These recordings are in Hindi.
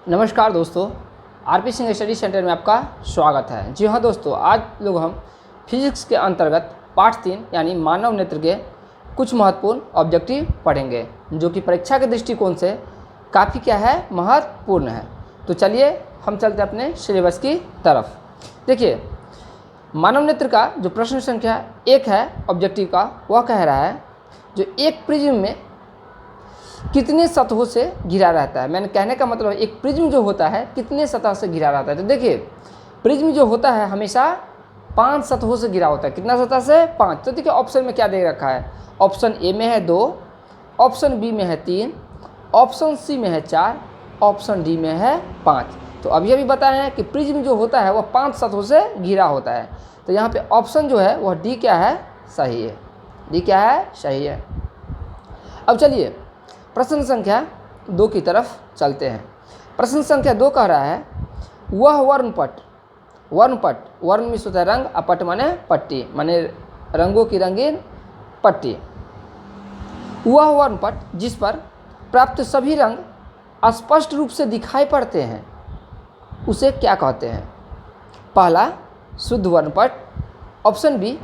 नमस्कार दोस्तों, आरपी सिंह स्टडी सेंटर में आपका स्वागत है। जी हाँ दोस्तों, आज लोग हम फिजिक्स के अंतर्गत पार्ट 3 यानी मानव नेत्र के कुछ महत्वपूर्ण ऑब्जेक्टिव पढ़ेंगे, जो कि परीक्षा के दृष्टिकोण से काफ़ी क्या है, महत्वपूर्ण है। तो चलिए हम चलते अपने सिलेबस की तरफ। देखिए, मानव नेत्र का जो प्रश्न संख्या 1 है ऑब्जेक्टिव का, वह कह रहा है जो एक प्रिज्म में कितने सतहों से घिरा रहता है। मैंने कहने का मतलब एक प्रिज्म जो होता है कितने सतह से घिरा रहता है। तो देखिए, प्रिज्म जो होता है हमेशा 5 सतहों से घिरा होता है। कितना सतह से? 5। तो देखिए ऑप्शन में क्या दे रखा है। ऑप्शन ए में है 2, ऑप्शन बी में है 3, ऑप्शन सी में है 4, ऑप्शन डी में है 5। तो अभी बताया है कि प्रिज्म जो होता है वह 5 सतहों से घिरा होता है। तो यहाँ पे ऑप्शन जो है वह डी क्या है, सही है। डी क्या है, सही है। अब चलिए प्रश्न संख्या 2 की तरफ चलते हैं। प्रश्न संख्या 2 कह रहा है वह वर्णपट, वर्ण में होता है रंग, अपट माने पट्टी, माने रंगों की रंगीन पट्टी। वह वर्णपट जिस पर प्राप्त सभी रंग स्पष्ट रूप से दिखाई पड़ते हैं उसे क्या कहते हैं। पहला शुद्ध वर्णपट, ऑप्शन बी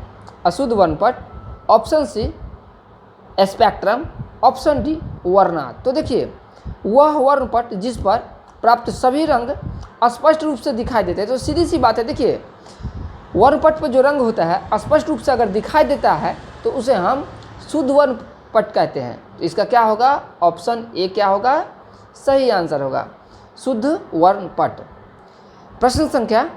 अशुद्ध वर्णपट, option C spectrum, option D वर्णात। तो देखिए, वह वर्णपट जिस पर प्राप्त सभी रंग स्पष्ट रूप से दिखाई देते हैं। तो सीधी सी बात है, देखिए वर्णपट पर जो रंग होता है स्पष्ट रूप से अगर दिखाई देता है तो उसे हम शुद्ध वर्णपट कहते हैं। तो इसका क्या होगा, ऑप्शन ए क्या होगा, सही आंसर होगा, शुद्ध वर्णपट। प्रश्न संख्या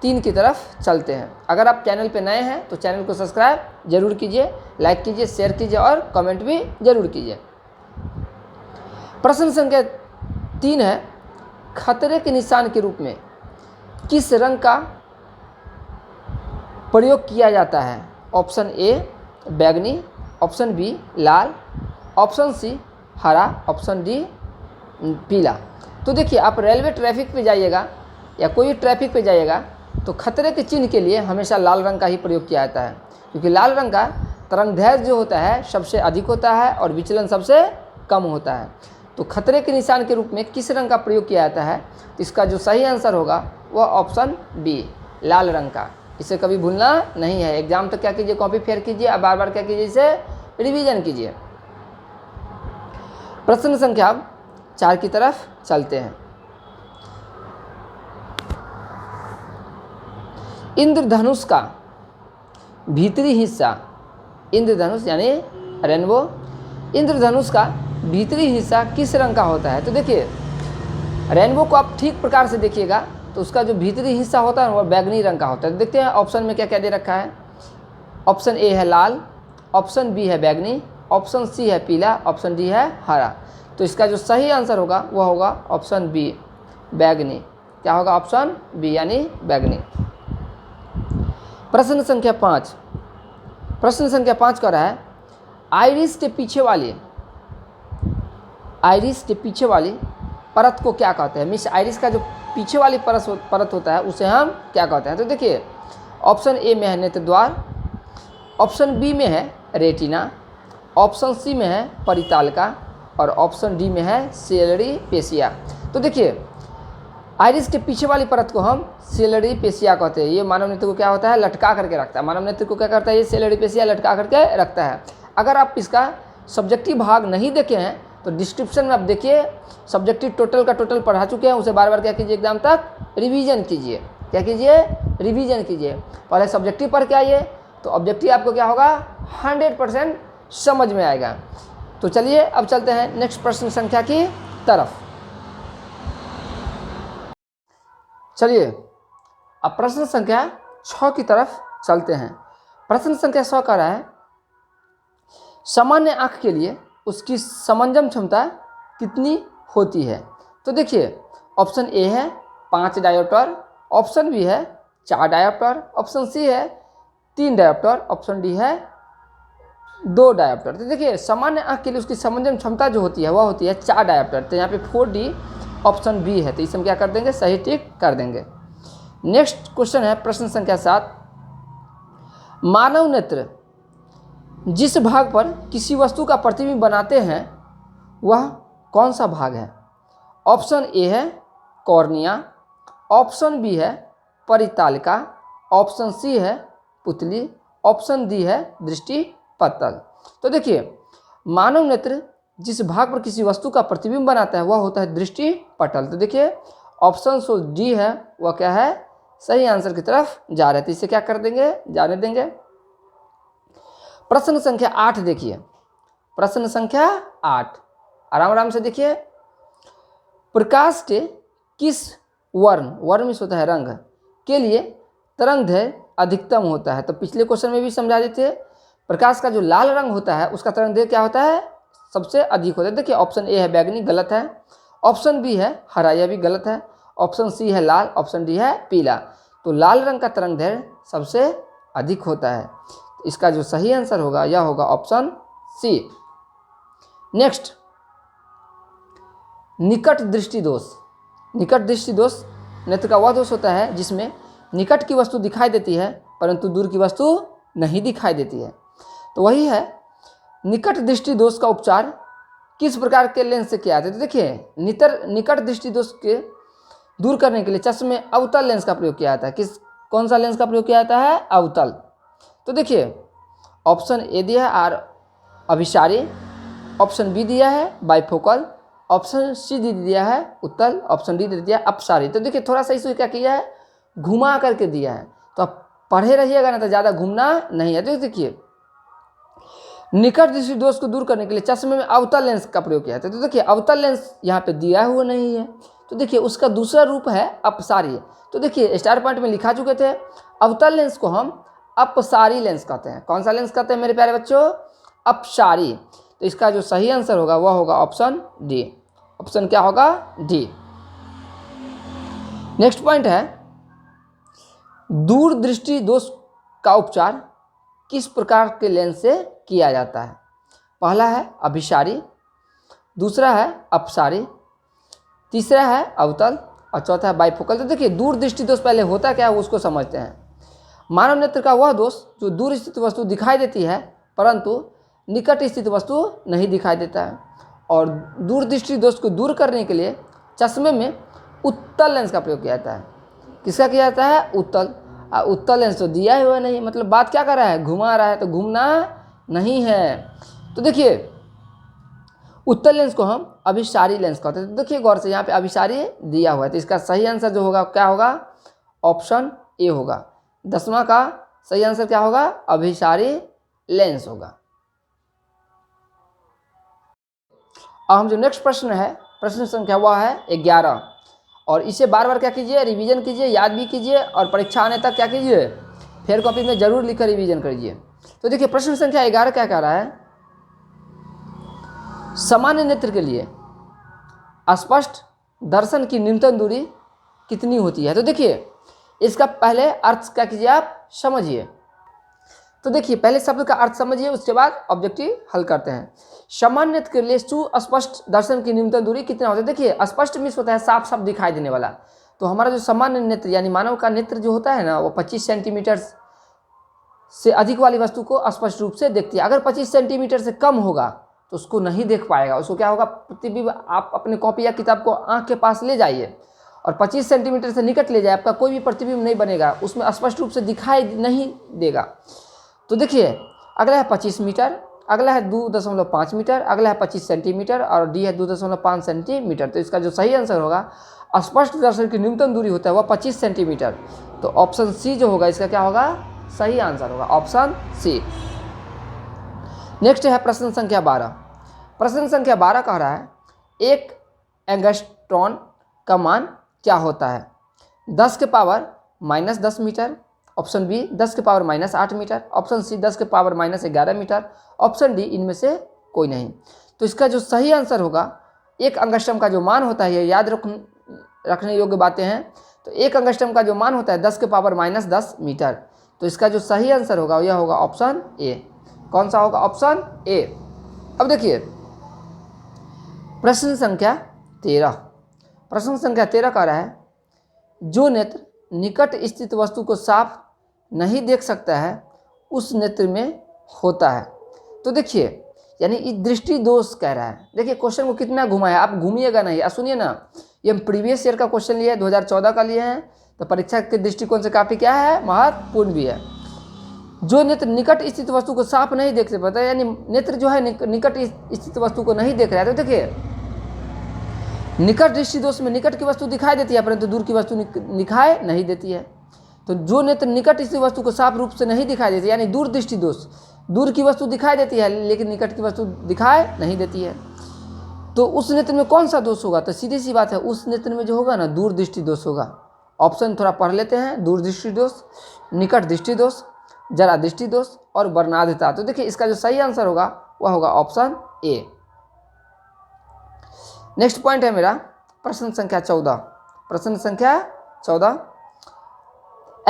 3 की तरफ चलते हैं। अगर आप चैनल पर नए हैं तो चैनल को सब्सक्राइब जरूर कीजिए, लाइक कीजिए, शेयर कीजिए और कमेंट भी जरूर कीजिए। प्रश्न संख्या 3 है खतरे के निशान के रूप में किस रंग का प्रयोग किया जाता है। ऑप्शन ए बैगनी, ऑप्शन बी लाल, ऑप्शन सी हरा, ऑप्शन डी पीला। तो देखिए, आप रेलवे ट्रैफिक पे जाइएगा या कोई ट्रैफिक पे जाइएगा तो खतरे के चिन्ह के लिए हमेशा लाल रंग का ही प्रयोग किया जाता है, क्योंकि लाल रंग का तरंगदैर्घ्य जो होता है सबसे अधिक होता है और विचलन सबसे कम होता है। तो खतरे के निशान के रूप में किस रंग का प्रयोग किया जाता है, तो इसका जो सही आंसर होगा वह ऑप्शन बी लाल रंग का। इसे कभी भूलना नहीं है। एग्जाम तक क्या कीजिए, कॉपी फेयर कीजिए और बार बार क्या कीजिए, इसे रिवीजन कीजिए। प्रश्न संख्या 4 की तरफ चलते हैं। इंद्रधनुष का भीतरी हिस्सा, इंद्रधनुष यानी रेनबो, इंद्रधनुष का भीतरी हिस्सा किस रंग का होता है। तो देखिए, रेनबो को आप ठीक प्रकार से देखिएगा तो उसका जो भीतरी हिस्सा होता है वह बैगनी रंग का होता है। तो देखते हैं ऑप्शन में क्या क्या दे रखा है। ऑप्शन ए है लाल, ऑप्शन बी है बैगनी, ऑप्शन सी है पीला, ऑप्शन डी है हरा। तो इसका जो सही आंसर होगा वह होगा ऑप्शन बी बैगनी। क्या होगा, ऑप्शन बी यानी बैगनी। प्रश्न संख्या 5, प्रश्न संख्या 5 कह रहा है आइरिस के पीछे वाली परत को क्या कहते हैं। मीन्स आइरिस का जो पीछे वाली परत होता है उसे हम क्या कहते हैं। तो देखिए, ऑप्शन ए में है नेत्र द्वार, ऑप्शन बी में है रेटिना, ऑप्शन सी में है परितालिका और ऑप्शन डी में है सेलरी पेशिया। तो देखिए, आइरिस के पीछे वाली परत को हम सेलरी पेशिया कहते हैं। ये मानव नेत्र को क्या होता है, लटका करके रखता है। मानव नेत्र को क्या करता है, ये सेलरी पेशिया लटका करके रखता है। अगर आप इसका सब्जेक्टिव भाग नहीं देखे हैं तो डिस्क्रिप्शन में आप देखिए, सब्जेक्टिव टोटल का टोटल पढ़ा चुके हैं। उसे बार बार क्या कीजिए, एग्जाम तक रिवीजन कीजिए। क्या कीजिए, रिवीजन कीजिए। पहले सब्जेक्टिव पढ़ के आइए तो ऑब्जेक्टिव आपको क्या होगा, 100% समझ में आएगा। तो चलिए अब चलते हैं नेक्स्ट प्रश्न संख्या की तरफ। चलिए अब प्रश्न संख्या 6 की तरफ चलते हैं। प्रश्न संख्या 6 कह रहा है सामान्य आँख के लिए उसकी समंजन क्षमता कितनी होती है। तो देखिए, ऑप्शन ए है 5 डायोप्टर, ऑप्शन बी है 4 डायोप्टर, ऑप्शन सी है 3 डायोप्टर, ऑप्शन डी है 2 डायोप्टर। तो देखिए, सामान्य आँख के लिए उसकी समंजन क्षमता जो होती है वह होती है 4 डायोप्टर। तो यहाँ पे 4D ऑप्शन बी है, तो इसे हम क्या कर देंगे, सही टिक कर देंगे। नेक्स्ट क्वेश्चन है प्रश्न संख्या 7, मानव नेत्र जिस भाग पर किसी वस्तु का प्रतिबिंब बनाते हैं वह कौन सा भाग है। ऑप्शन ए है कॉर्निया, ऑप्शन बी है परितालिका, ऑप्शन सी है पुतली, ऑप्शन डी है दृष्टि पटल। तो देखिए मानव नेत्र जिस भाग पर किसी वस्तु का प्रतिबिंब बनाता है वह होता है दृष्टि पटल। तो देखिए ऑप्शन जो डी है वह क्या है, सही आंसर की तरफ जा रहे थे। इसे क्या कर देंगे, जाने देंगे। प्रश्न संख्या 8 देखिए, प्रश्न संख्या 8 आराम आराम से देखिए। प्रकाश के किस वर्ण, वर्ण में होता है रंग, के लिए तरंगदैर्घ्य अधिकतम होता है? तो पिछले क्वेश्चन में भी समझा देते, प्रकाश का जो लाल रंग होता है उसका तरंगदैर्घ्य क्या होता है, सबसे अधिक होता है। देखिए ऑप्शन ए है बैगनी, गलत है। ऑप्शन बी है हरा, यह भी गलत है। ऑप्शन सी है लाल, ऑप्शन डी है पीला। तो लाल रंग का तरंगदैर्घ्य सबसे अधिक होता है। तो इसका जो सही आंसर होगा यह होगा ऑप्शन सी। नेक्स्ट, निकट दृष्टि दोष। निकट दृष्टि दोष नेत्र का वह दोष होता है जिसमें निकट की वस्तु दिखाई देती है परंतु दूर की वस्तु नहीं दिखाई देती है। तो वही है, निकट दृष्टि दोष का उपचार किस प्रकार के लेंस से किया जाता है? तो देखिए निकट दृष्टि दोष के दूर करने के लिए चश्मे में अवतल लेंस का प्रयोग किया जाता है। कौन सा लेंस का प्रयोग किया जाता है? अवतल। तो देखिए ऑप्शन ए दिया है आर अभिसारी, ऑप्शन बी दिया है बाइफोकल, ऑप्शन सी दिया है उत्तल, ऑप्शन डी दिया है अपसारी। तो देखिए थोड़ा सा इसे क्या किया है, घुमा करके दिया है। तो आप पढ़े रहिएगा ना, तो ज़्यादा घूमना नहीं है। तो देखिए निकट दृष्टि दोष को दूर करने के लिए चश्मे में अवतल लेंस का प्रयोग किया जाता है। तो देखिए अवतल लेंस यहाँ पे दिया हुआ नहीं है। तो देखिए उसका दूसरा रूप है अपसारी। तो देखिए स्टार पॉइंट में लिखा चुके थे, अवतल लेंस को हम अपसारी लेंस कहते हैं। कौन सा लेंस कहते हैं मेरे प्यारे बच्चों? अपसारी। तो इसका जो सही आंसर होगा वह होगा ऑप्शन डी। ऑप्शन क्या होगा? डी। नेक्स्ट पॉइंट है, दूरदृष्टि दोष का उपचार किस प्रकार के लेंस से किया जाता है? पहला है अभिसारी, दूसरा है अपसारी, तीसरा है अवतल और चौथा है बाइफोकल। तो देखिए दूरदृष्टि दोष पहले होता क्या है उसको समझते हैं। मानव नेत्र का वह दोष जो दूर स्थित वस्तु दिखाई देती है परंतु निकट स्थित वस्तु नहीं दिखाई देता है। और दूरदृष्टि दोष को दूर करने के लिए चश्मे में उत्तल लेंस का प्रयोग किया जाता है। किसका किया जाता है? उत्तल। उत्तल लेंस तो दिया हुआ नहीं, मतलब बात क्या कर रहा है, घुमा रहा है। तो घूमना नहीं है। तो देखिए उत्तल लेंस को हम अभिसारी लेंस कहते हैं। तो देखिए गौर से यहाँ पे अभिसारी दिया हुआ है। तो इसका सही आंसर जो होगा क्या होगा? ऑप्शन ए होगा। 10वां का सही आंसर क्या होगा? अभिसारी लेंस होगा। अब हम जो नेक्स्ट प्रश्न है, प्रश्न संख्या वह है 11। और इसे बार बार क्या कीजिए, रिवीजन कीजिए, याद भी कीजिए और परीक्षा आने तक क्या कीजिए, फेयर कॉपी में जरूर लिखकर रिवीजन करिए। तो देखिए प्रश्न संख्या 11 क्या कह रहा है, सामान्य नेत्र के लिए स्पष्ट दर्शन की न्यूनतम दूरी कितनी होती है? तो देखिए इसका पहले अर्थ क्या कीजिए, आप समझिए। तो देखिए पहले शब्द का अर्थ समझिए, उसके बाद ऑब्जेक्टिव हल करते हैं। सामान्य नेत्र के लिए सुस्पष्ट दर्शन की न्यूनतम दूरी कितना होता है? देखिए स्पष्ट मीन्स होता है साफ साफ दिखाई देने वाला। तो हमारा जो सामान्य नेत्र यानी मानव का नेत्र जो होता है ना, वो 25 सेंटीमीटर से अधिक वाली वस्तु को स्पष्ट रूप से देखती है। अगर 25 सेंटीमीटर से कम होगा तो उसको नहीं देख पाएगा। उसको क्या होगा, प्रतिबिंब आप अपने कॉपी या किताब को आँख के पास ले जाइए और 25 सेंटीमीटर से निकट ले जाए, आपका कोई भी प्रतिबिंब नहीं बनेगा, उसमें स्पष्ट रूप से दिखाई नहीं देगा। तो देखिए अगला है 25 मीटर, अगला है 2.5 मीटर, अगला है 25 सेंटीमीटर और डी है 2.5 सेंटीमीटर। तो इसका जो सही आंसर होगा, स्पष्ट दर्शन की न्यूनतम दूरी होता है वह 25 सेंटीमीटर। तो ऑप्शन सी जो होगा इसका क्या होगा, सही आंसर होगा ऑप्शन सी। नेक्स्ट है प्रश्न संख्या 12। प्रश्न संख्या 12 कह रहा है, एक एंगस्ट्रॉन का मान क्या होता है? 10 के पावर -10 मीटर, ऑप्शन बी 10 के पावर -8 मीटर, ऑप्शन सी 10 के पावर -11 मीटर, ऑप्शन डी इनमें से कोई नहीं। तो इसका जो सही आंसर होगा, एक अंगस्ट्रम का जो मान होता है, ये याद रखने योग्य बातें हैं। तो एक अंगस्ट्रम का जो मान होता है 10 के पावर -10 मीटर। तो इसका जो सही आंसर होगा यह होगा ऑप्शन ए। कौन सा होगा? Option A. अब देखिए प्रश्न संख्या 13। प्रश्न संख्या 13 कह रहा है, जो नेत्र निकट स्थित वस्तु को साफ नहीं देख सकता है उस नेत्र में होता है। तो देखिए यानी दृष्टि दोष कह रहा है। देखिए क्वेश्चन को कितना घुमाया, आप घूमिएगा नहीं, सुनिए ना, ये हम प्रीवियस ईयर का क्वेश्चन लिए 2014 का लिए हैं, तो परीक्षा के दृष्टिकोण से काफ़ी क्या है, महत्वपूर्ण भी है। जो नेत्र निकट स्थित वस्तु को साफ नहीं देख पाता, यानी नेत्र जो है निकट स्थित वस्तु को नहीं देख रहा है, तो देखिए निकट दृष्टि दोष में निकट की वस्तु दिखाई देती है परंतु दूर की वस्तु दिखाई नहीं देती है। तो जो नेत्र निकट स्थित वस्तु को साफ रूप से नहीं दिखाई देती, यानी दूर दृष्टि दोष, दूर की वस्तु दिखाई देती है लेकिन निकट की वस्तु दिखाई नहीं देती है, तो उस नेत्र में कौन सा दोष होगा, तो सीधी सी बात है उस नेत्र में जो होगा ना दूर दृष्टि दोष होगा। ऑप्शन थोड़ा पढ़ लेते हैं, दूर दृष्टि दोष, निकट दृष्टि दोष, जरा दृष्टि दोष और वर्णाधीता। तो देखिए इसका जो सही आंसर होगा वह होगा ऑप्शन ए। नेक्स्ट पॉइंट है मेरा प्रश्न संख्या 14। प्रश्न संख्या 14,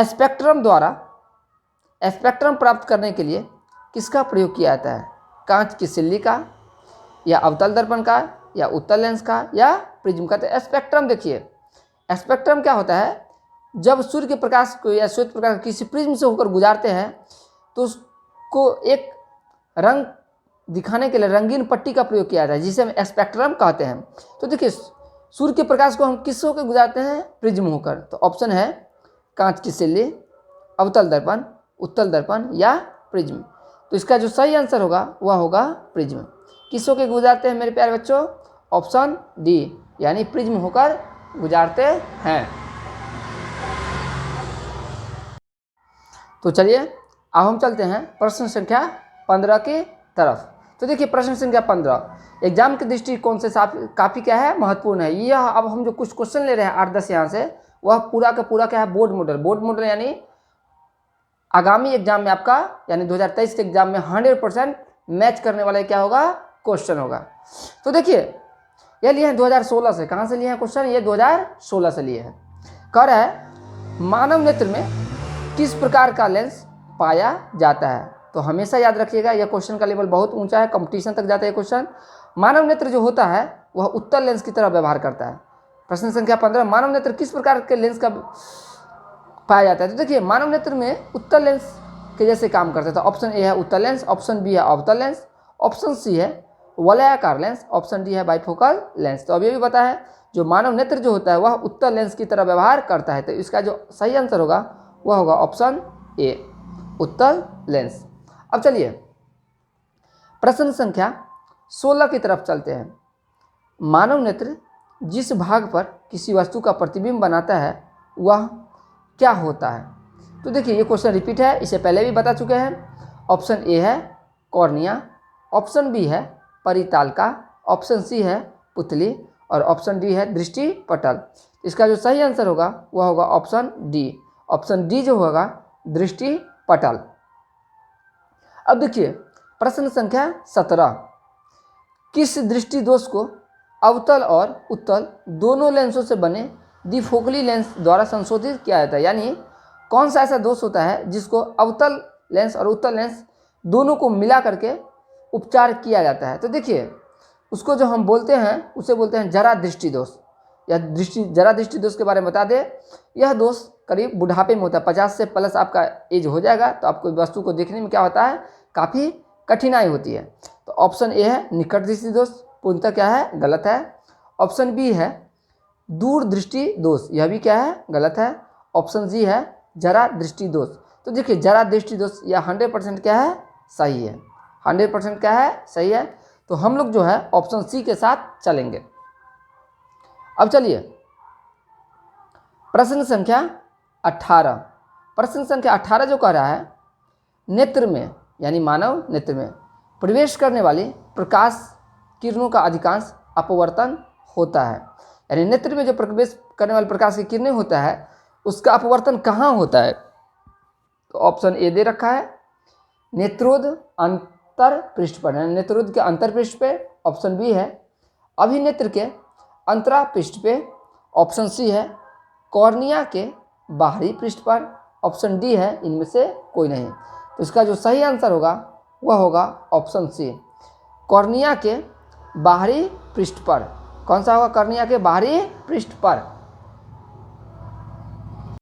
स्पेक्ट्रम द्वारा स्पेक्ट्रम प्राप्त करने के लिए किसका प्रयोग किया जाता है, कांच की सिल्ली का या अवतल दर्पण का या उत्तल लेंस का या प्रिज्म का। तो स्पेक्ट्रम देखिए, स्पेक्ट्रम क्या होता है, जब सूर्य के प्रकाश को या श्वेत प्रकाश किसी प्रिज्म से होकर गुजारते हैं तो उसको एक रंग दिखाने के लिए रंगीन पट्टी का प्रयोग किया जाता है जिसे हम स्पेक्ट्रम कहते हैं। तो देखिए सूर्य के प्रकाश को हम किस होकर गुजारते हैं, प्रिज्म होकर। तो ऑप्शन है कांच की सिल्ली, अवतल दर्पण, उत्तल दर्पण या प्रिज्म। तो इसका जो सही आंसर होगा वह होगा प्रिज्म। किस होकर गुजारते हैं मेरे प्यारे बच्चों, ऑप्शन डी, यानी प्रिज्म होकर गुजारते हैं। तो चलिए अब हम चलते हैं प्रश्न संख्या 15 की तरफ। तो देखिए प्रश्न संख्या 15 एग्जाम के दृष्टिकोण से काफ़ी क्या है, महत्वपूर्ण है। यह अब हम जो कुछ क्वेश्चन ले रहे हैं 8-10 यहाँ से, वह पूरा का पूरा क्या है, बोर्ड मॉडल। बोर्ड मॉडल यानी आगामी एग्जाम में आपका यानी 2023 के एग्जाम में 100% मैच करने वाला क्या होगा, क्वेश्चन होगा। तो देखिए यह लिए हैं 2016 से। कहाँ से लिए हैं क्वेश्चन, ये 2016 से लिए हैं। कह रहा है मानव नेत्र में किस प्रकार का लेंस पाया जाता है। तो हमेशा याद रखिएगा यह क्वेश्चन का लेवल बहुत ऊंचा है, कंपटीशन तक जाता है क्वेश्चन। मानव नेत्र जो होता है वह उत्तल लेंस की तरह व्यवहार करता है। प्रश्न संख्या 15, मानव नेत्र किस प्रकार के लेंस का पाया जाता है। तो देखिए मानव नेत्र में उत्तल लेंस के जैसे काम करता है। तो ऑप्शन ए है उत्तल लेंस, ऑप्शन बी है अवतल लेंस, ऑप्शन सी है वलयाकार लेंस, ऑप्शन डी है बाइफोकल लेंस। तो अब ये भी पता है जो मानव नेत्र जो होता है वह उत्तल लेंस की तरह व्यवहार करता है। तो इसका जो सही आंसर होगा वह होगा ऑप्शन ए, उत्तल लेंस। अब चलिए प्रश्न संख्या 16 की तरफ चलते हैं। मानव नेत्र जिस भाग पर किसी वस्तु का प्रतिबिंब बनाता है वह क्या होता है। तो देखिए ये क्वेश्चन रिपीट है, इसे पहले भी बता चुके हैं। ऑप्शन ए है कॉर्निया, ऑप्शन बी है परितालिका, ऑप्शन सी है पुतली और ऑप्शन डी है दृष्टि पटल। इसका जो सही आंसर होगा वह होगा ऑप्शन डी। ऑप्शन डी जो होगा दृष्टि पटल। अब देखिए प्रश्न संख्या 17, किस दृष्टि दोष को अवतल और उत्तल दोनों लेंसों से बने द्विफोकली लेंस द्वारा संशोधित किया जाता है। यानी कौन सा ऐसा दोष होता है जिसको अवतल लेंस और उत्तल लेंस दोनों को मिला करके उपचार किया जाता है। तो देखिए उसको जो हम बोलते हैं उसे बोलते हैं जरा दृष्टि दोष या जरा दृष्टि दोष के बारे में बता दें। यह दोष करीब बुढ़ापे में होता है, 50 से प्लस आपका एज हो जाएगा तो आपको वस्तु को देखने में क्या होता है, काफ़ी कठिनाई होती है। तो ऑप्शन ए है निकट दृष्टि दोष, पूर्णतः क्या है, गलत है। ऑप्शन बी है दूर दृष्टि दोष, यह भी क्या है, गलत है। ऑप्शन सी है जरा दृष्टि दोष। तो देखिए जरा दृष्टि दोष यह 100% क्या है, सही है, 100% क्या है, सही है। तो हम लोग जो है ऑप्शन सी के साथ चलेंगे। अब चलिए प्रश्न संख्या 18। प्रश्न संख्या 18 जो कह रहा है नेत्र में यानी मानव नेत्र में प्रवेश करने वाली प्रकाश किरणों का अधिकांश अपवर्तन होता है। यानी नेत्र में जो प्रवेश करने वाली प्रकाश की किरणें होता है उसका अपवर्तन कहाँ होता है। तो ऑप्शन ए दे रखा है नेत्रोद अंतर पृष्ठ पर, यानी नेत्रोद के अंतर पृष्ठ पे। ऑप्शन बी है अभिनेत्र के अंतरा पृष्ठ पे। ऑप्शन सी है कॉर्निया के बाहरी पृष्ठ पर। ऑप्शन डी है इनमें से कोई नहीं। तो इसका जो सही आंसर होगा वह होगा ऑप्शन सी, कॉर्निया के बाहरी पृष्ठ पर। कौन सा होगा, कॉर्निया के बाहरी पृष्ठ पर।